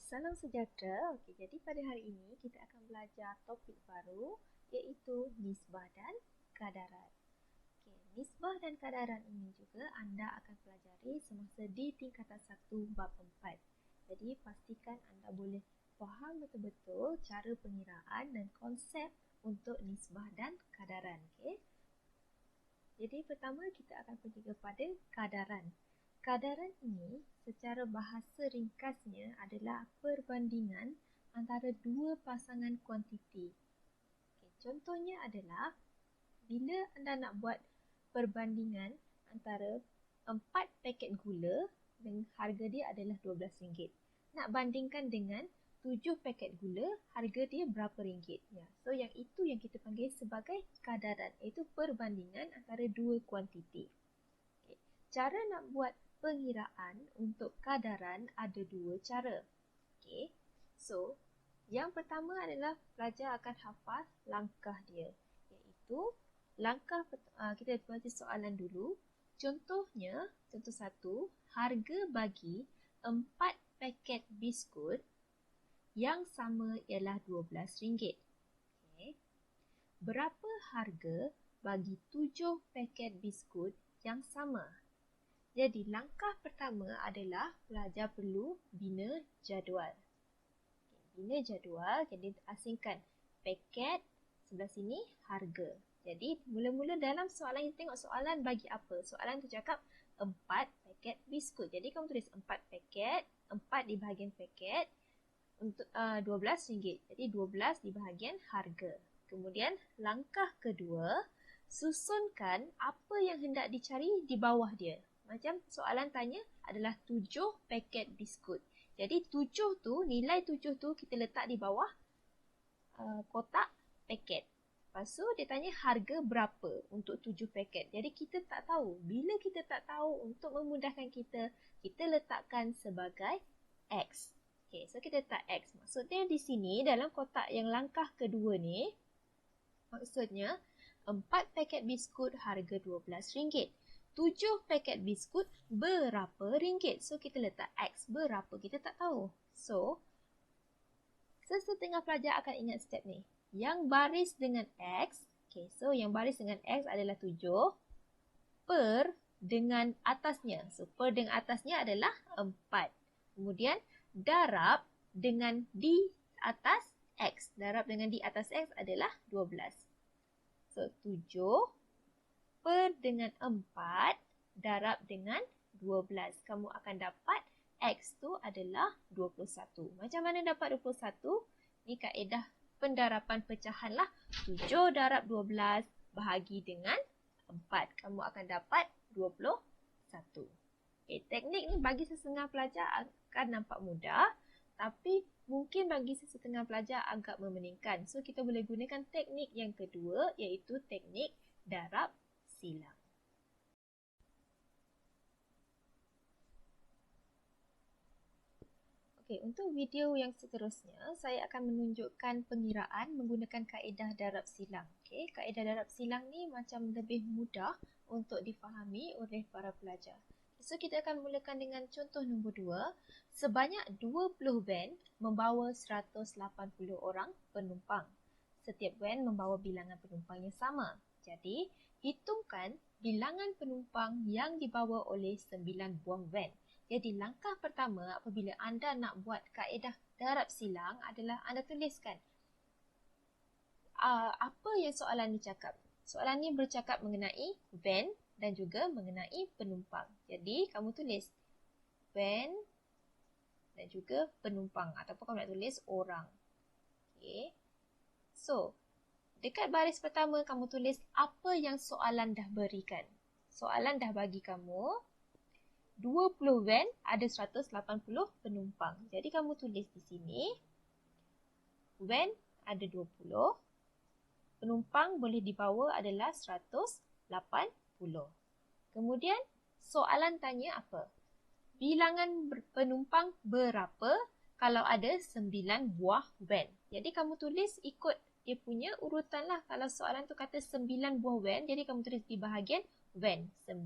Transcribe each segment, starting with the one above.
Salam sejahtera. Okey, jadi pada hari ini kita akan belajar topik baru iaitu nisbah dan kadaran. Okey, nisbah dan kadaran ini juga anda akan pelajari semasa di tingkatan 1 bab 4. Jadi pastikan anda boleh faham betul-betul cara pengiraan dan konsep untuk nisbah dan kadaran. Okey. Jadi pertama kita akan pergi kepada kadaran. Kadaran ini secara bahasa ringkasnya adalah perbandingan antara dua pasangan kuantiti. Okay, contohnya adalah bila anda nak buat perbandingan antara 4 paket gula dengan harga dia adalah RM12. Nak bandingkan dengan 7 paket gula, harga dia berapa ringgit? Ya. So yang itu yang kita panggil sebagai kadaran, iaitu perbandingan antara dua kuantiti. Okay. Cara nak buat pengiraan untuk kadaran ada dua cara. Okay. So, yang pertama adalah pelajar akan hafaz langkah dia. Iaitu, langkah kita baca soalan dulu. Contohnya, contoh 1, harga bagi 4 paket biskut yang sama ialah RM12. Okay. Berapa harga bagi 7 paket biskut yang sama? Jadi langkah pertama adalah pelajar perlu bina jadual. Bina jadual, jadi asingkan paket, sebelah sini harga. Jadi mula-mula dalam soalan kita tengok soalan bagi apa? Soalan tu cakap 4 paket biskut. Jadi kamu tulis 4 paket, 4 di bahagian paket untuk RM12. Jadi 12 di bahagian harga. Kemudian langkah kedua, susunkan apa yang hendak dicari di bawah dia. Macam soalan tanya adalah 7 paket biskut. Jadi 7 tu, nilai 7 tu kita letak di bawah kotak paket. Lepas tu dia tanya harga berapa untuk 7 paket. Jadi kita tak tahu. Bila kita tak tahu, untuk memudahkan kita, kita letakkan sebagai X. Okay, so kita letak X. Maksudnya di sini dalam kotak yang langkah kedua ni, maksudnya 4 paket biskut harga RM12. 7 paket biskut berapa ringgit? So, kita letak X. Berapa? Kita tak tahu. So, sesetengah pelajar akan ingat step ni. Yang baris dengan X, okay, so yang baris dengan X adalah 7 per dengan atasnya. So, per dengan atasnya adalah 4. Kemudian, darab dengan di atas X. Darab dengan di atas X adalah 12. So, 7 per dengan 4 darab dengan 12. Kamu akan dapat X tu adalah 21. Macam mana dapat 21? Ini kaedah pendaraban pecahan lah. 7 darab 12 bahagi dengan 4. Kamu akan dapat 21. Okay, teknik ni bagi setengah pelajar akan nampak mudah. Tapi mungkin bagi setengah pelajar agak memeningkan. So kita boleh gunakan teknik yang kedua iaitu teknik darab silang. Okey, untuk video yang seterusnya, saya akan menunjukkan pengiraan menggunakan kaedah darab silang. Okey, kaedah darab silang ni macam lebih mudah untuk difahami oleh para pelajar. So, kita akan mulakan dengan contoh nombor 2. Sebanyak 20 van membawa 180 orang penumpang. Setiap van membawa bilangan penumpang yang sama. Jadi, hitungkan bilangan penumpang yang dibawa oleh 9 buah van. Jadi langkah pertama apabila anda nak buat kaedah darab silang adalah anda tuliskan apa yang soalan ni cakap. Soalan ni bercakap mengenai van dan juga mengenai penumpang. Jadi kamu tulis van dan juga penumpang ataupun kamu nak tulis orang. Okay. So, dekat baris pertama kamu tulis apa yang soalan dah berikan. Soalan dah bagi kamu 20 van ada 180 penumpang. Jadi kamu tulis di sini van ada 20, penumpang boleh dibawa adalah 180. Kemudian soalan tanya apa? Bilangan penumpang berapa kalau ada 9 buah van. Jadi kamu tulis ikut dia punya urutan lah. Kalau soalan tu kata 9 buah van, jadi kamu tulis di bahagian van 9.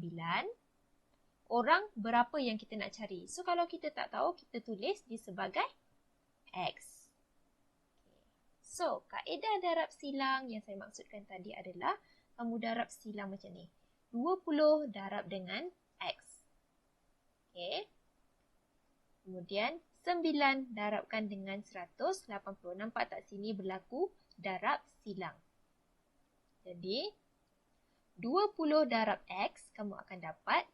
Orang berapa yang kita nak cari. So, kalau kita tak tahu, kita tulis di sebagai X. So, kaedah darab silang yang saya maksudkan tadi adalah kamu darab silang macam ni. 20 darab dengan X. Okay. Kemudian 9 darabkan dengan 180. Nampak tak sini berlaku darab silang. Jadi 20 darab X kamu akan dapat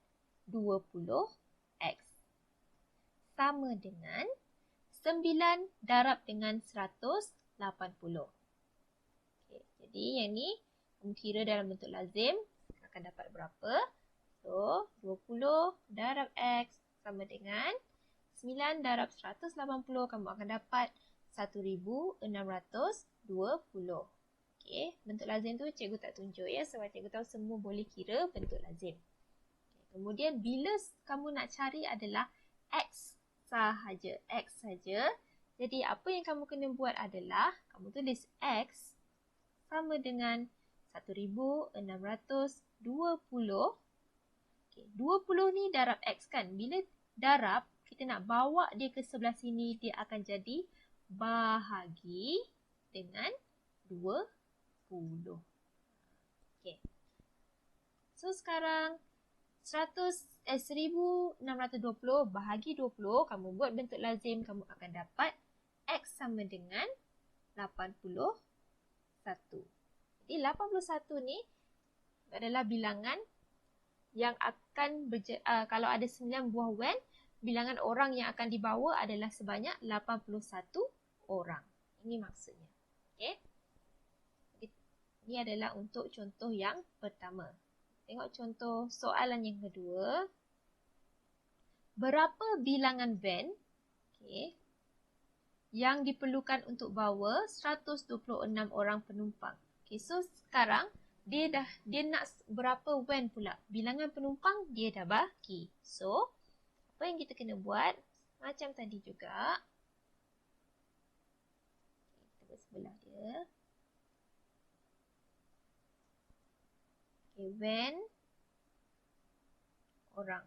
20X. Sama dengan 9 darab dengan 180. Okay, jadi yang ni kamu kira dalam bentuk lazim akan dapat berapa? So 20 darab X sama dengan 9 darab 180, kamu akan dapat 1620. Okey, bentuk lazim tu cikgu tak tunjuk ya, sebab cikgu tahu semua boleh kira bentuk lazim. Okay. Kemudian bila kamu nak cari adalah X sahaja, X sahaja. Jadi apa yang kamu kena buat adalah kamu tulis X sama dengan 1620. Okay, 20 ni darab X kan? Bila darab, kita nak bawa dia ke sebelah sini, dia akan jadi bahagi dengan 20. Okay. So sekarang 1620 bahagi 20, kamu buat bentuk lazim, kamu akan dapat X sama dengan 81. Jadi 81 ni adalah bilangan yang akan kalau ada 9 buah wen, bilangan orang yang akan dibawa adalah sebanyak 81 orang. Ini maksudnya. Okey. Ini adalah untuk contoh yang pertama. Tengok contoh soalan yang kedua. Berapa bilangan van yang diperlukan untuk bawa 126 orang penumpang? Okey, so sekarang dia nak berapa van pula? Bilangan penumpang dia dah bagi. So apa yang kita kena buat? Macam tadi juga. Kita buat sebelah dia. Okay, van orang.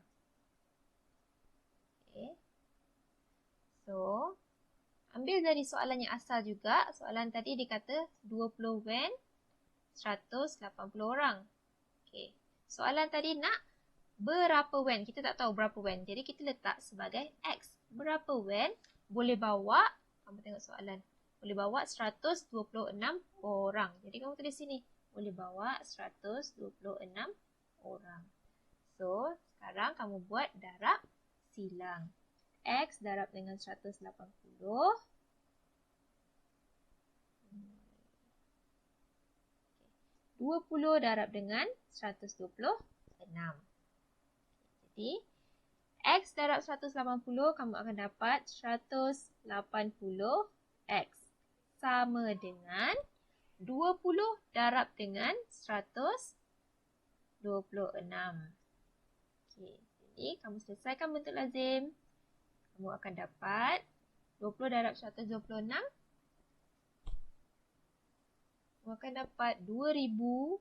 Okay. So, ambil dari soalan yang asal juga. Soalan tadi dikata 20 van, 180 orang. Okay. Soalan tadi nak berapa van? Kita tak tahu berapa van. Jadi kita letak sebagai X. Berapa van boleh bawa? Kamu tengok soalan. Boleh bawa 126 orang. Jadi kamu tulis sini. Boleh bawa 126 orang. So, sekarang kamu buat darab silang. X darab dengan 180. 20 darab dengan 126. Jadi, X darab 180, kamu akan dapat 180X. Sama dengan 20 darab dengan 126. Okay. Jadi, kamu selesaikan bentuk lazim. Kamu akan dapat 20 darab 126. Kamu akan dapat 2520.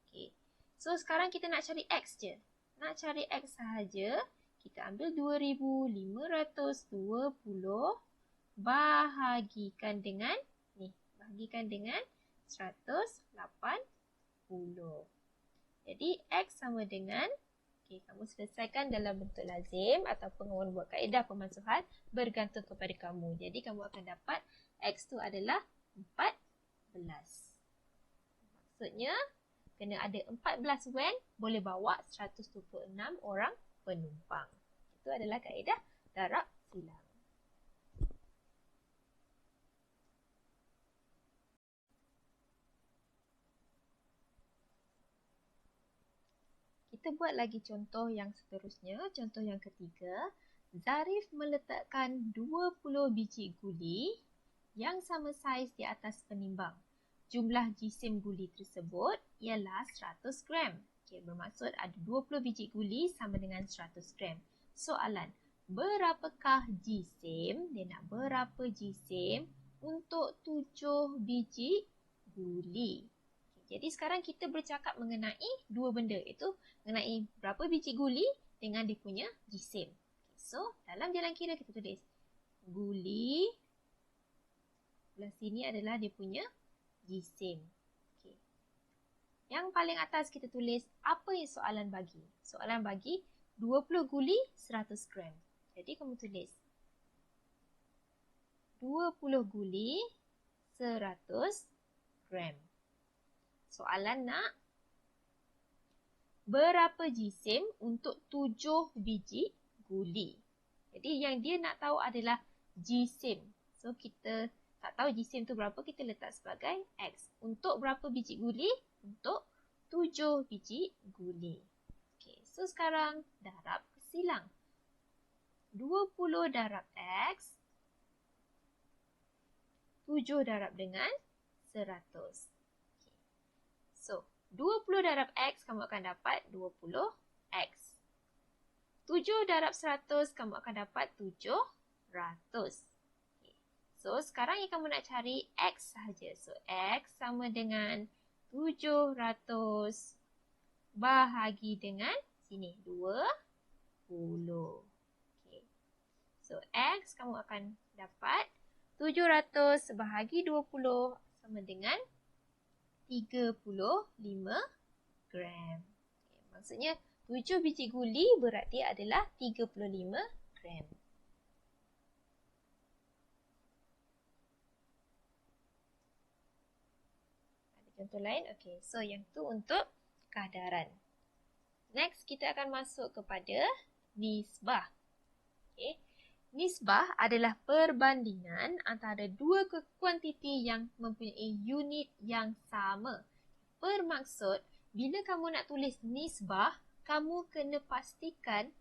Okay. So, sekarang kita nak cari X je. Nak cari X sahaja, kita ambil 2520 bahagikan dengan ni. Bahagikan dengan 180. Jadi, X sama dengan, okay, kamu selesaikan dalam bentuk lazim ataupun kamu buat kaedah pemansuhan bergantung kepada kamu. Jadi, kamu akan dapat X tu adalah 14. Maksudnya, kena ada 14 van boleh bawa 126 orang penumpang. Itu adalah kaedah darab silang. Kita buat lagi contoh yang seterusnya. Contoh yang ketiga. Zarif meletakkan 20 biji guli yang sama saiz di atas penimbang. Jumlah jisim guli tersebut ialah 100 gram. Okay, bermaksud ada 20 biji guli sama dengan 100 gram. Soalan, berapakah jisim? Dia nak berapa jisim untuk 7 biji guli? Okay, jadi sekarang kita bercakap mengenai dua benda, iaitu mengenai berapa biji guli dengan dia punya jisim. Okay, So, dalam jalan kira kita tulis guli. Belah sini adalah dia punya jisim. Okay. Yang paling atas kita tulis apa yang soalan bagi. Soalan bagi 20 guli 100 gram. Jadi kamu tulis 20 guli 100 gram. Soalan nak berapa jisim untuk 7 biji guli. Jadi yang dia nak tahu adalah jisim. So kita tak tahu jisim tu berapa, kita letak sebagai X. Untuk berapa biji guli? Untuk 7 biji guli. Okay, so sekarang darab silang. 20 darab X, 7 darab dengan 100. Okay. So, 20 darab X kamu akan dapat 20X. 7 darab 100 kamu akan dapat 700. Okay. So, sekarang yang kamu nak cari X sahaja. So, X sama dengan 700 bahagi dengan sini 20. Okay. So, X kamu akan dapat 700 bahagi 20 sama dengan 35 gram. Okay. Maksudnya 7 biji guli berarti adalah 35 gram. Ada contoh lain? Okey, so yang tu untuk kadaran. Next, kita akan masuk kepada nisbah. Okey. Nisbah adalah perbandingan antara dua kuantiti yang mempunyai unit yang sama. Bermaksud, bila kamu nak tulis nisbah, kamu kena pastikan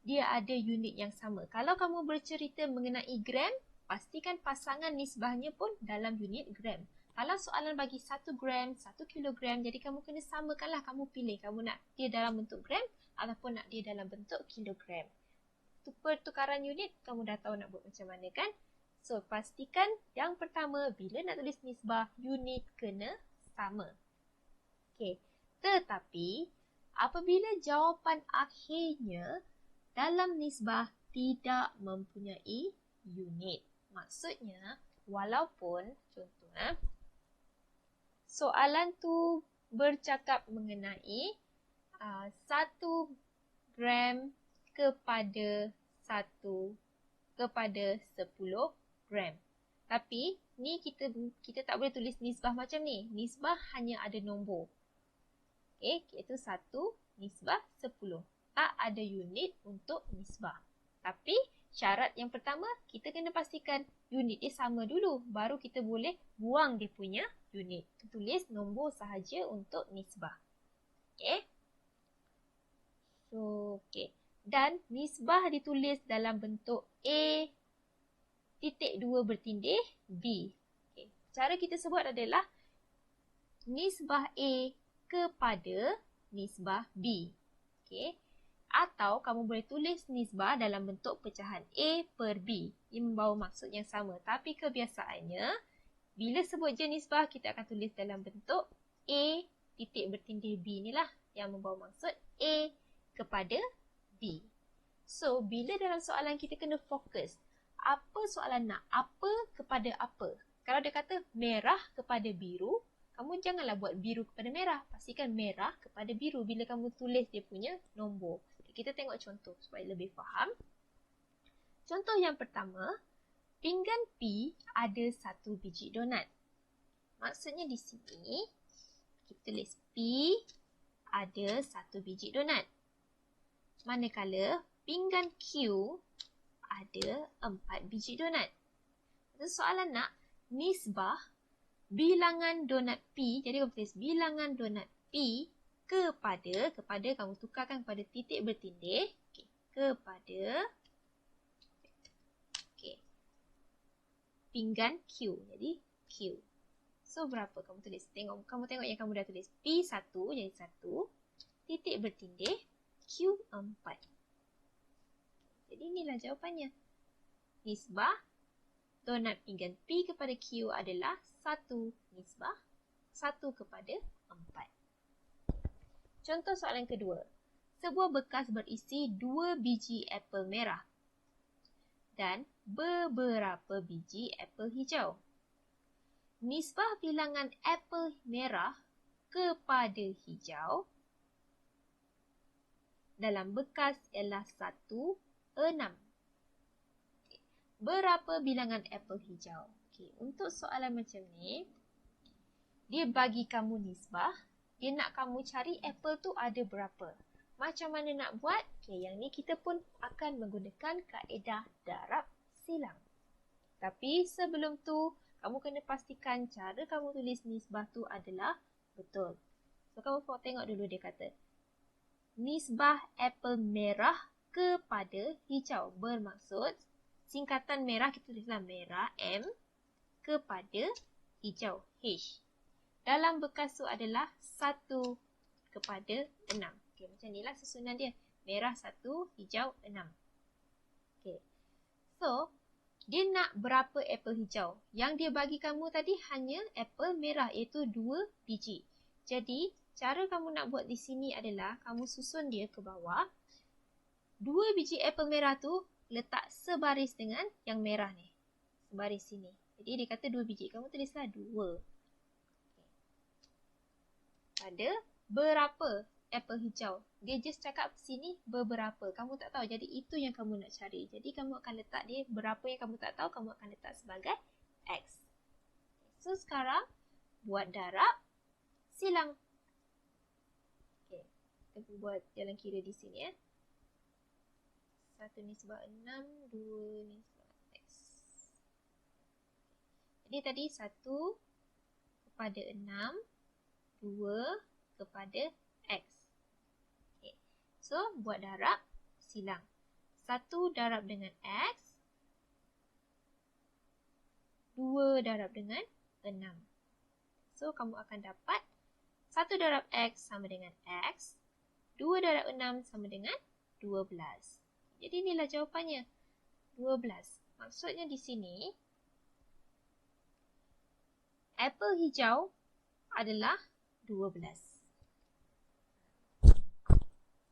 dia ada unit yang sama. Kalau kamu bercerita mengenai gram, pastikan pasangan nisbahnya pun dalam unit gram. Kalau soalan bagi 1 gram, 1 kilogram, jadi kamu kena samakanlah, kamu pilih kamu nak dia dalam bentuk gram ataupun nak dia dalam bentuk kilogram. Pertukaran unit, kamu dah tahu nak buat macam mana kan? So, pastikan yang pertama, bila nak tulis nisbah, unit kena sama. Okey, tetapi apabila jawapan akhirnya dalam nisbah tidak mempunyai unit. Maksudnya, walaupun contoh soalan tu bercakap mengenai 1 gram kepada 10 gram. Tapi ni kita tak boleh tulis nisbah macam ni. Nisbah hanya ada nombor. Okey, iaitu 1 nisbah 10. Tak ada unit untuk nisbah. Tapi syarat yang pertama, kita kena pastikan unit dia sama dulu. Baru kita boleh buang dia punya unit. Tulis nombor sahaja untuk nisbah. Okey. So, okey. Dan nisbah ditulis dalam bentuk A titik 2 bertindih B. Okay. Cara kita sebut adalah nisbah A kepada nisbah B. Okay. Atau kamu boleh tulis nisbah dalam bentuk pecahan A per B. Ia membawa maksud yang sama. Tapi kebiasaannya, bila sebut je nisbah, kita akan tulis dalam bentuk A titik bertindih B ni lah yang membawa maksud A kepada B. So, bila dalam soalan kita kena fokus, apa soalan nak? Apa kepada apa? Kalau dia kata merah kepada biru, kamu janganlah buat biru kepada merah. Pastikan merah kepada biru bila kamu tulis dia punya nombor. Kita tengok contoh supaya lebih faham. Contoh yang pertama, pinggan P ada 1 biji donat. Maksudnya di sini, kita tulis P ada 1 biji donat. Manakala pinggan Q ada 4 biji donat. Soalan nak nisbah bilangan donat P. Jadi kamu tulis bilangan donat P kepada kamu tukarkan kepada titik bertindih. Okay. Kepada pinggan Q. Jadi Q. So berapa kamu tulis? Kamu tengok yang kamu dah tulis. P1 jadi 1. Titik bertindih Q4. Jadi inilah jawapannya. Nisbah donat pinggan P kepada Q adalah 1 nisbah 1 kepada 4. Contoh soalan kedua. Sebuah bekas berisi 2 biji apel merah. dan beberapa biji apel hijau. Nisbah bilangan apel merah kepada hijau dalam bekas ialah 1, 6. Berapa bilangan apel hijau? Okey, untuk soalan macam ni, dia bagi kamu nisbah, dia nak kamu cari apel tu ada berapa. Macam mana nak buat? Okey, yang ni kita pun akan menggunakan kaedah darab silang. Tapi sebelum tu, kamu kena pastikan cara kamu tulis nisbah tu adalah betul. So, kamu tengok dulu dia kata. Nisbah apel merah kepada hijau. Bermaksud, singkatan merah kita tulislah merah M kepada hijau H. Dalam bekas tu adalah 1 kepada 6. Okey, macam inilah susunan dia. Merah 1, hijau 6. Okey. So, dia nak berapa apel hijau? Yang dia bagi kamu tadi hanya apel merah iaitu 2 biji. Jadi, cara kamu nak buat di sini adalah kamu susun dia ke bawah. 2 biji apel merah tu letak sebaris dengan yang merah ni. Sebaris sini. Jadi, dia kata 2 biji. Kamu tulislah 2. Pada berapa apel hijau? Dia just cakap sini beberapa. Kamu tak tahu. Jadi itu yang kamu nak cari. Jadi kamu akan letak dia berapa yang kamu tak tahu. Kamu akan letak sebagai X. So sekarang buat darab silang. Okay. Kita buat jalan kira di sini. 1 nisbah 6, 2 nisbah X. Jadi tadi 1 kepada 6. 2 kepada X. Okay. So, buat darab silang. 1 darab dengan X. 2 darab dengan 6. So, kamu akan dapat 1 darab X sama dengan X. 2 darab 6 sama dengan 12. Jadi, inilah jawapannya. 12. Maksudnya di sini, apel hijau adalah 12.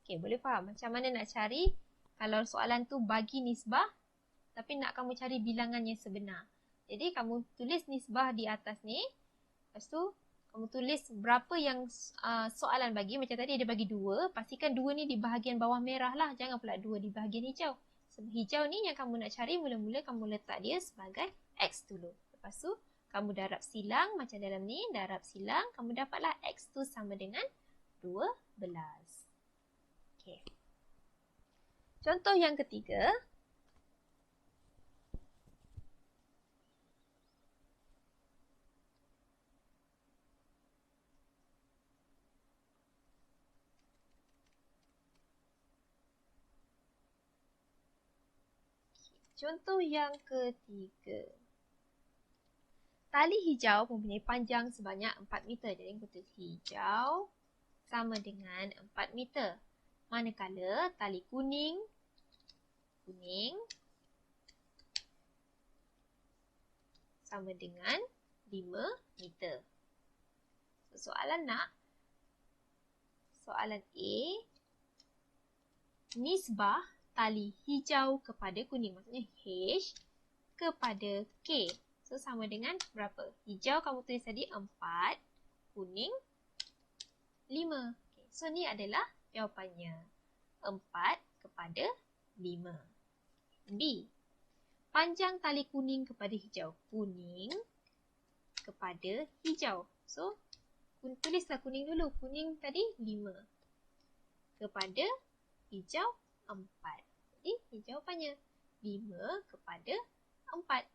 Okey, boleh faham macam mana nak cari kalau soalan tu bagi nisbah tapi nak kamu cari bilangan yang sebenar. Jadi kamu tulis nisbah di atas ni. Lepas tu kamu tulis berapa yang soalan bagi. Macam tadi dia bagi 2. Pastikan 2 ni di bahagian bawah merah lah. Jangan pula 2 di bahagian hijau. Sebab hijau ni yang kamu nak cari, mula-mula kamu letak dia sebagai X dulu. Lepas tu kamu darab silang macam dalam ni, darab silang, kamu dapatlah X tu sama dengan 12. Okey. Contoh yang ketiga. Contoh yang ketiga. Tali hijau mempunyai panjang sebanyak 4 meter. Jadi, kita tulis hijau sama dengan 4 meter. Manakala tali kuning sama dengan 5 meter. So, soalan A, nisbah tali hijau kepada kuning. Maksudnya H kepada K. So, sama dengan berapa? Hijau kamu tulis tadi 4, kuning 5. Okay. So, ni adalah jawapannya. 4 kepada 5. B. Panjang tali kuning kepada hijau. Kuning kepada hijau. So, tulislah kuning dulu. Kuning tadi 5. Kepada hijau 4. Jadi, jawapannya 5 kepada 4.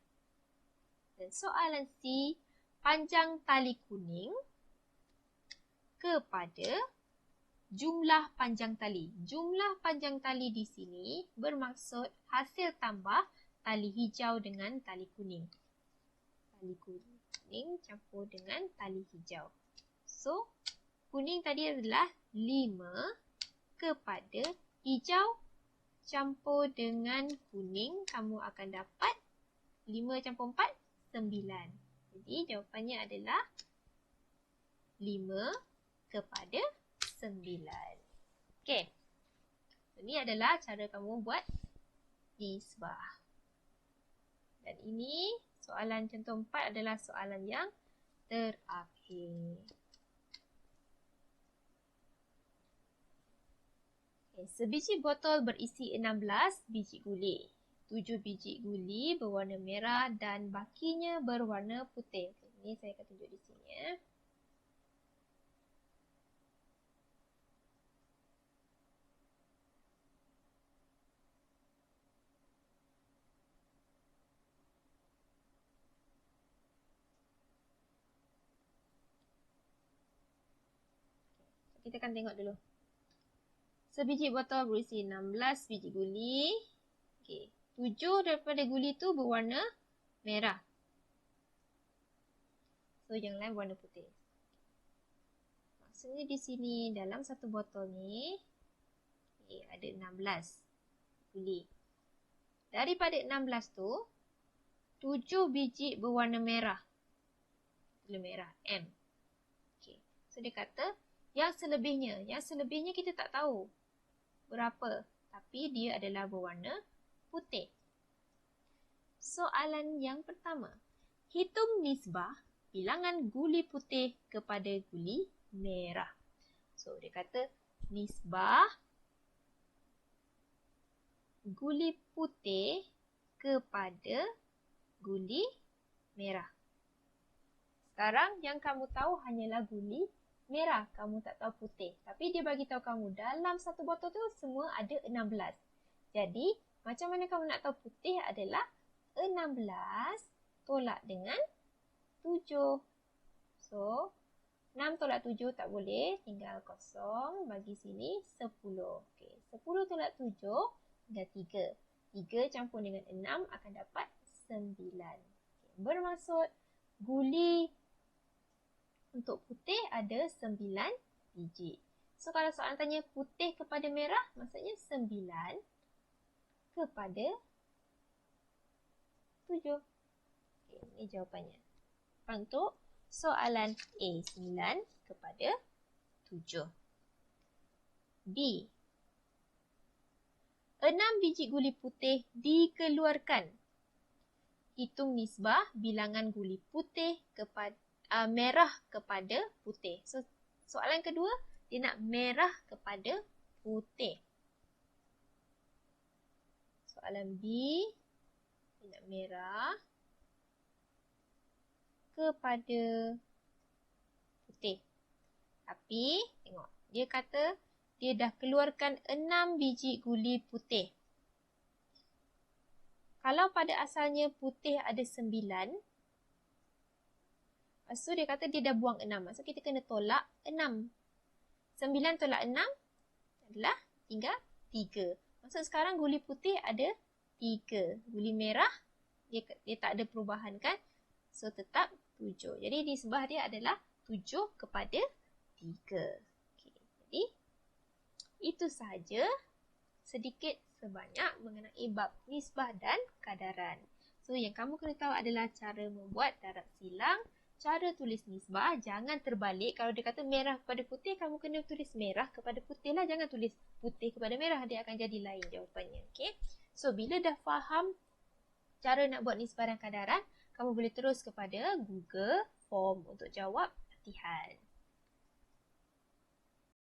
Dan soalan C, panjang tali kuning kepada jumlah panjang tali. Jumlah panjang tali di sini bermaksud hasil tambah tali hijau dengan tali kuning. Tali kuning campur dengan tali hijau. So, kuning tadi adalah 5 kepada hijau campur dengan kuning. Kamu akan dapat 5 campur 4. 9. Jadi jawapannya adalah 5 kepada 9. Okey. Ini adalah cara kamu buat nisbah. Dan ini soalan contoh 4 adalah soalan yang terakhir. Sebiji botol berisi 16 biji guli. 7 biji guli berwarna merah dan bakinya berwarna putih. Ini saya akan tunjuk di sini ya. Kita akan tengok dulu. Sebiji botol berisi 16 biji guli. 7 daripada guli tu berwarna merah. So, yang lain warna putih. Maksudnya di sini dalam satu botol ni ada 16 guli. Daripada 16 tu, 7 biji berwarna merah. Gula merah, M. So, dia kata yang selebihnya kita tak tahu berapa. Tapi dia adalah berwarna putih. Soalan yang pertama. Hitung nisbah bilangan guli putih kepada guli merah. So, dia kata nisbah guli putih kepada guli merah. Sekarang yang kamu tahu hanyalah guli merah. Kamu tak tahu putih. Tapi dia bagi tahu kamu dalam satu botol tu semua ada 16. Jadi, macam mana kamu nak tahu putih adalah 16 tolak dengan 7. So, 6 tolak 7 tak boleh. Tinggal kosong. Bagi sini 10. 10 tolak 7 tinggal 3. 3 campur dengan 6 akan dapat 9. Bermaksud guli untuk putih ada 9 biji. So, kalau soalan tanya putih kepada merah, maksudnya 9 kepada 7. Ini jawapannya. Untuk soalan A, 9 kepada 7. B. 6 biji guli putih dikeluarkan. Hitung nisbah bilangan guli putih kepada merah kepada putih. So, soalan kedua, dia nak merah kepada putih. Soalan B, dia nak merah kepada putih. Tapi, tengok. Dia kata, dia dah keluarkan 6 biji guli putih. Kalau pada asalnya putih ada 9, lepas tu dia kata dia dah buang 6. Maksud kita kena tolak 6. 9 tolak 6 adalah tinggal 3. Maksud sekarang guli putih ada 3. Guli merah dia tak ada perubahan kan. So tetap 7. Jadi nisbah dia adalah 7 kepada 3. Jadi itu sahaja sedikit sebanyak mengenai bab nisbah dan kadaran. So yang kamu kena tahu adalah cara membuat darab silang. Cara tulis nisbah, jangan terbalik. Kalau dia kata merah kepada putih, kamu kena tulis merah kepada putih lah. Jangan tulis putih kepada merah. Dia akan jadi lain jawapannya. Okay? So, bila dah faham cara nak buat nisbah dan kadaran, kamu boleh terus kepada Google Form untuk jawab latihan.